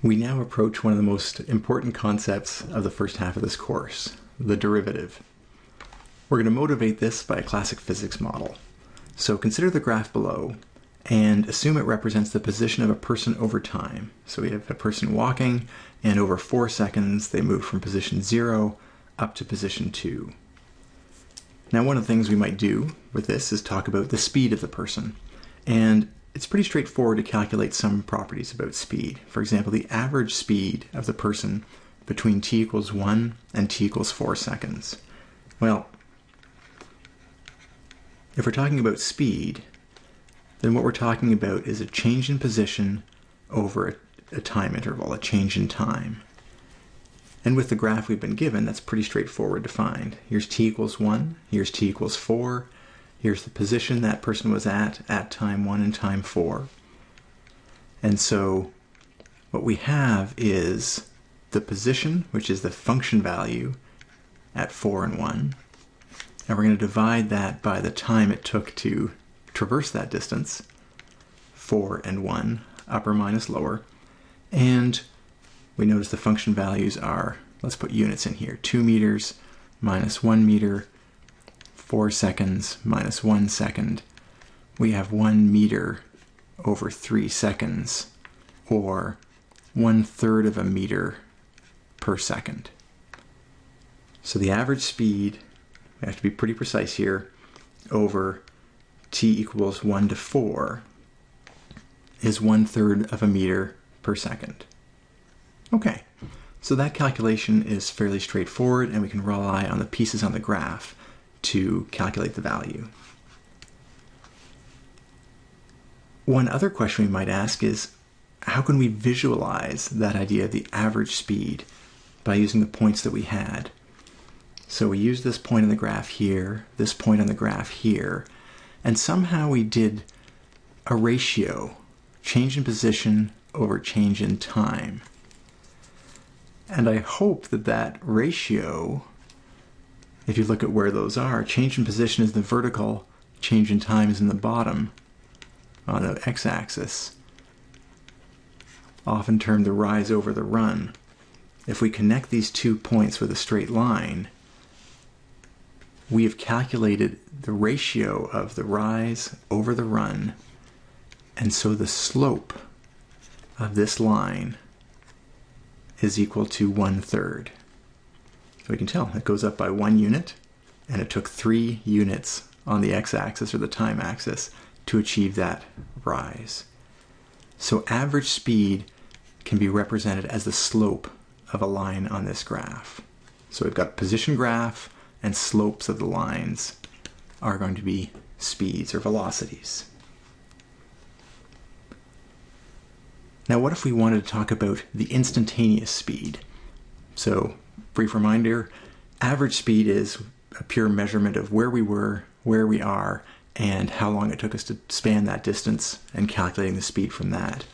We now approach one of the most important concepts of the first half of this course, the derivative. We're going to motivate this by a classic physics model. So consider the graph below and assume it represents the position of a person over time. So we have a person walking, and over 4 seconds they move from position 0 up to position 2. Now one of the things we might do with this is talk about the speed of the person. And it's pretty straightforward to calculate some properties about speed. For example, the average speed of the person between t equals 1 and t equals 4 seconds. Well, if we're talking about speed, then what we're talking about is a change in position over a time interval, a change in time. And with the graph we've been given, that's pretty straightforward to find. Here's t equals 1, here's t equals 4, here's the position that person was at time 1 and time 4. And so what we have is the position, which is the function value at 4 and 1. And we're going to divide that by the time it took to traverse that distance, 4 and 1, upper minus lower. And we notice the function values are, let's put units in here, 2 meters minus 1 meter, 4 seconds minus 1 second. We have 1 meter over 3 seconds, or 1/3 of a meter per second. So the average speed, we have to be pretty precise here, over t equals 1 to 4 is 1/3 of a meter per second. Okay, so that calculation is fairly straightforward, and we can rely on the pieces on the graph to calculate the value. One other question we might ask is, how can we visualize that idea of the average speed by using the points that we had? So we used this point on the graph here, this point on the graph here, and somehow we did a ratio, change in position over change in time. And I hope that that ratio, if you look at where those are, change in position is the vertical, change in time is in the bottom on the x-axis, often termed the rise over the run. If we connect these 2 points with a straight line, we have calculated the ratio of the rise over the run, and so the slope of this line is equal to 1/3. So we can tell it goes up by 1 unit, and it took 3 units on the x-axis or the time axis to achieve that rise. So average speed can be represented as the slope of a line on this graph. So we've got position graph, and slopes of the lines are going to be speeds or velocities. Now what if we wanted to talk about the instantaneous speed? So, brief reminder, average speed is a pure measurement of where we were, where we are, and how long it took us to span that distance, and calculating the speed from that.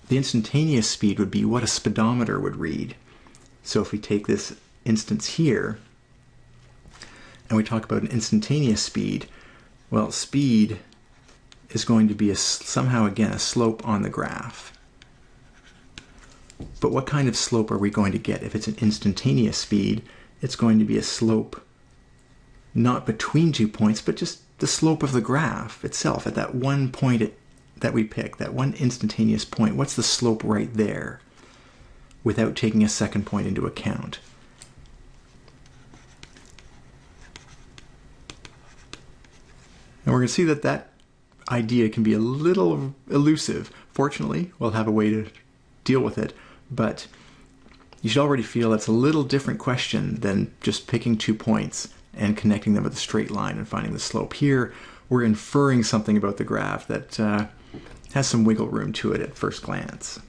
The instantaneous speed would be what a speedometer would read. So if we take this instance here, and we talk about an instantaneous speed, well, speed is going to be somehow, again, a slope on the graph. But what kind of slope are we going to get? If it's an instantaneous speed, it's going to be a slope not between 2 points, but just the slope of the graph itself at that one point that we pick, that one instantaneous point. What's the slope right there without taking a second point into account? And we're going to see that that idea can be a little elusive. Fortunately, we'll have a way to deal with it, but you should already feel that's a little different question than just picking 2 points and connecting them with a straight line and finding the slope. Here, we're inferring something about the graph that has some wiggle room to it at first glance.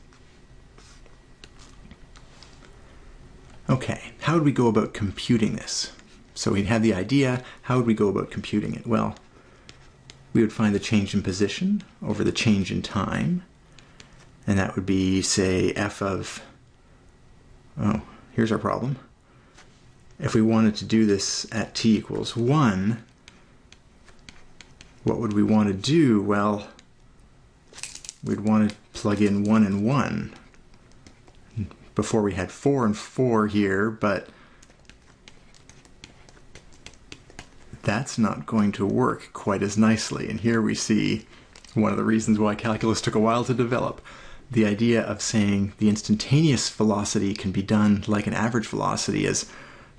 Okay, how would we go about computing this? So we had the idea, how would we go about computing it? Well, we would find the change in position over the change in time, and that would be, say, f of, oh, here's our problem. If we wanted to do this at t equals 1, what would we want to do? Well, we'd want to plug in 1 and 1 Before we had 4 and 4 here, but that's not going to work quite as nicely. And here we see one of the reasons why calculus took a while to develop. The idea of saying the instantaneous velocity can be done like an average velocity, as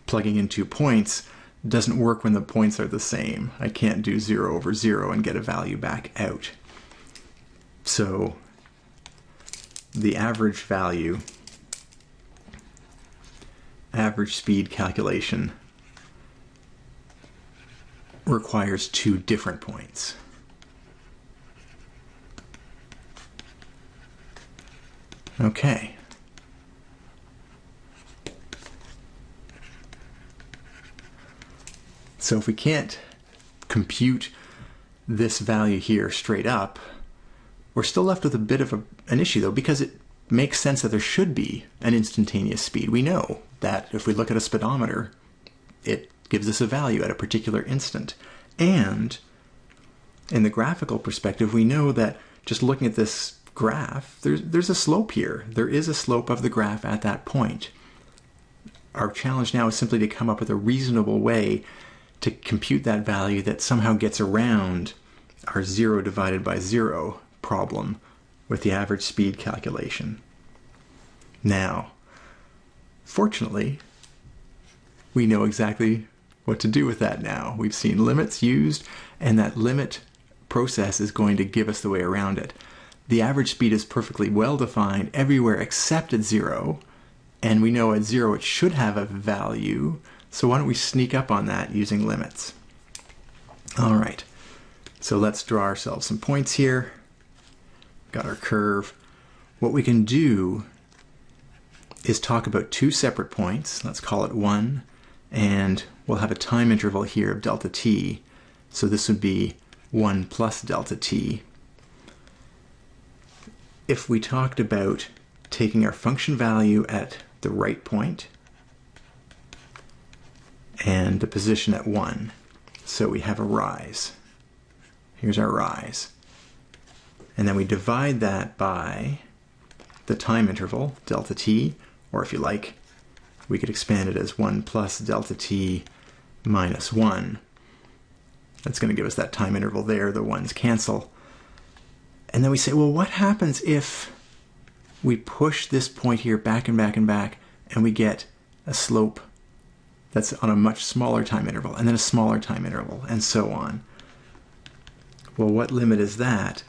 plugging in 2 points, doesn't work when the points are the same. I can't do 0 over 0 and get a value back out. So the average value, average speed calculation, requires 2 different points. Okay. So if we can't compute this value here straight up, we're still left with a bit of an issue though, because it makes sense that there should be an instantaneous speed. We know that if we look at a speedometer, it gives us a value at a particular instant. And in the graphical perspective, we know that just looking at this graph, there's a slope here. There is a slope of the graph at that point. Our challenge now is simply to come up with a reasonable way to compute that value that somehow gets around our 0 divided by 0 problem with the average speed calculation. Now, fortunately, we know exactly what to do with that now. We've seen limits used, and that limit process is going to give us the way around it. The average speed is perfectly well defined everywhere except at 0, and we know at 0 it should have a value, so why don't we sneak up on that using limits? All right, so let's draw ourselves some points here. Got our curve. What we can do is talk about 2 separate points. Let's call it 1, and we'll have a time interval here of delta t, so this would be 1 plus delta t. If we talked about taking our function value at the right point and the position at 1, so we have a rise. Here's our rise. And then we divide that by the time interval, delta t, or if you like, we could expand it as 1 plus delta t minus 1. That's going to give us that time interval there, the 1's cancel. And then we say, well, what happens if we push this point here back and back and back, and we get a slope that's on a much smaller time interval, and then a smaller time interval, and so on? Well, what limit is that?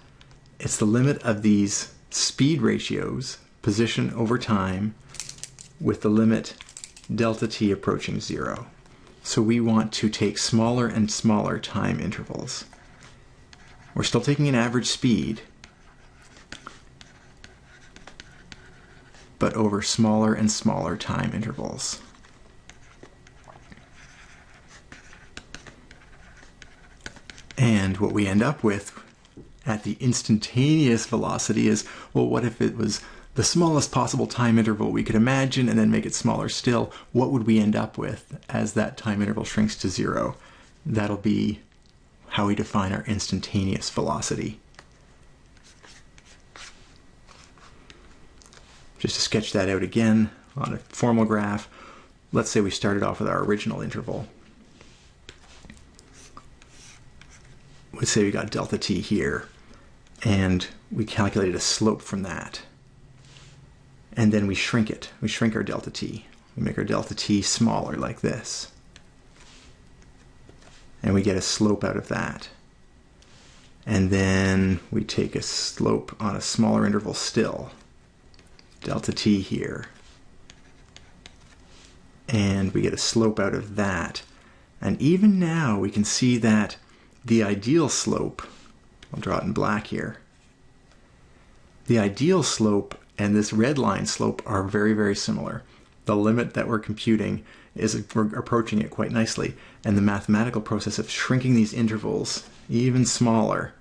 It's the limit of these speed ratios, position over time, with the limit delta t approaching 0. So we want to take smaller and smaller time intervals. We're still taking an average speed, but over smaller and smaller time intervals. And what we end up with at the instantaneous velocity is, well, what if it was the smallest possible time interval we could imagine and then make it smaller still? What would we end up with as that time interval shrinks to 0? That'll be how we define our instantaneous velocity. Just to sketch that out again on a formal graph, let's say we started off with our original interval. Let's say we got delta t here, and we calculated a slope from that. And then we shrink it. We shrink our delta t. We make our delta t smaller like this. And we get a slope out of that. And then we take a slope on a smaller interval still. Delta t here. And we get a slope out of that. And even now we can see that the ideal slope, I'll draw it in black here, the ideal slope and this red line slope are very, very similar. The limit that we're computing we're approaching it quite nicely, and the mathematical process of shrinking these intervals even smaller,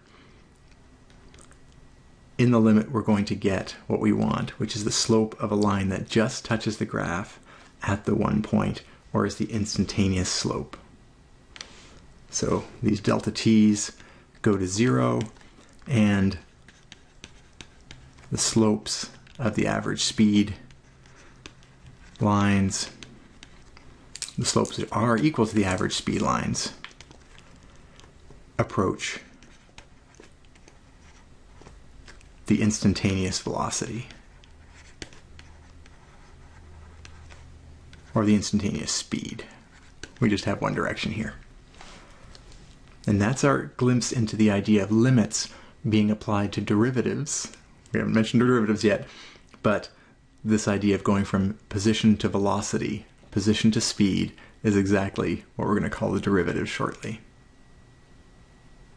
in the limit we're going to get what we want, which is the slope of a line that just touches the graph at the 1 point, or is the instantaneous slope. So these delta t's go to 0, and the slopes of the average speed lines, the slopes are equal to the average speed lines, approach the instantaneous velocity, or the instantaneous speed. We just have one direction here. And that's our glimpse into the idea of limits being applied to derivatives. We haven't mentioned derivatives yet, but this idea of going from position to velocity, position to speed, is exactly what we're going to call the derivative shortly.